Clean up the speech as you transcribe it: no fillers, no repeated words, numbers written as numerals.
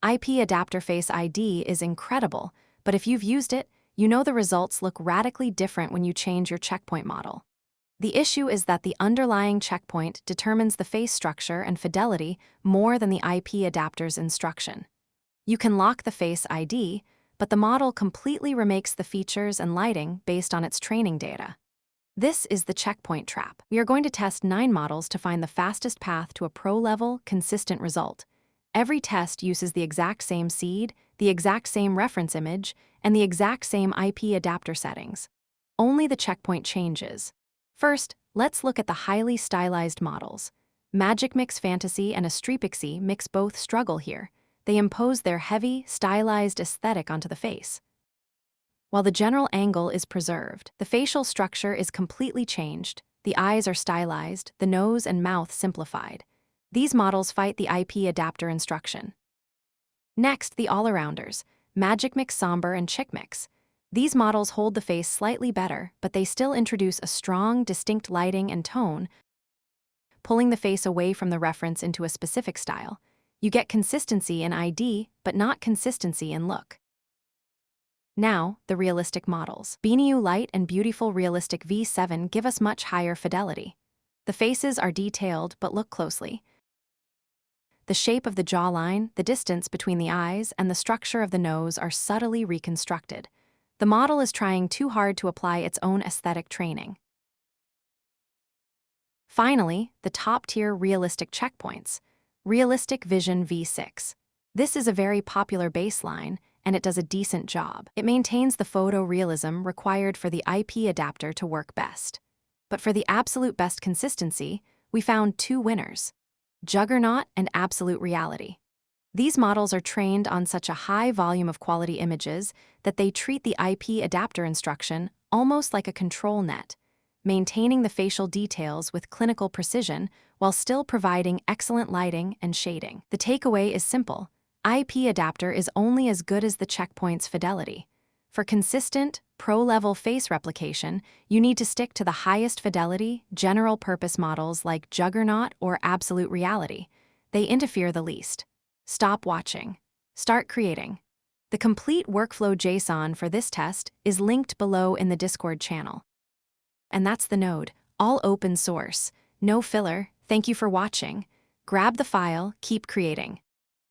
IPAdapter Face ID is incredible, but if you've used it, you know the results look radically different when you change your checkpoint model. The issue is that the underlying checkpoint determines the face structure and fidelity more than the IPAdapter's instruction. You can lock the Face ID, but the model completely remakes the features and lighting based on its training data. This is the checkpoint trap. We are going to test 9 models to find the fastest path to a pro-level, consistent result. Every test uses the exact same seed, the exact same reference image, and the exact same IPAdapter settings. Only the checkpoint changes. First, let's look at the highly stylized models. Magic Mix Fantasy and Astrepixy Mix both struggle here. They impose their heavy, stylized aesthetic onto the face. While the general angle is preserved, the facial structure is completely changed. The eyes are stylized, the nose and mouth simplified. These models fight the IPAdapter instruction. Next, the all-arounders, Magic Mix Somber and Chick Mix. These models hold the face slightly better, but they still introduce a strong, distinct lighting and tone, pulling the face away from the reference into a specific style. You get consistency in ID, but not consistency in look. Now, the realistic models. BeaniU Light and Beautiful Realistic V7 give us much higher fidelity. The faces are detailed, but look closely. The shape of the jawline, the distance between the eyes, and the structure of the nose are subtly reconstructed. The model is trying too hard to apply its own aesthetic training. Finally, the top-tier realistic checkpoints. Realistic Vision V6. This is a very popular baseline, and it does a decent job. It maintains the photorealism required for the IPAdapter to work best. But for the absolute best consistency, we found 2 winners: Juggernaut and Absolute Reality. These models are trained on such a high volume of quality images that they treat the IPAdapter instruction almost like a control net, maintaining the facial details with clinical precision while still providing excellent lighting and shading. The takeaway is simple: IPAdapter is only as good as the checkpoint's fidelity. For consistent, pro-level face replication, you need to stick to the highest fidelity, general-purpose models like Juggernaut or Absolute Reality. They interfere the least. Stop watching. Start creating. The complete workflow JSON for this test is linked below in the Discord channel. And that's the node, all open source, no filler. Thank you for watching. Grab the file, keep creating.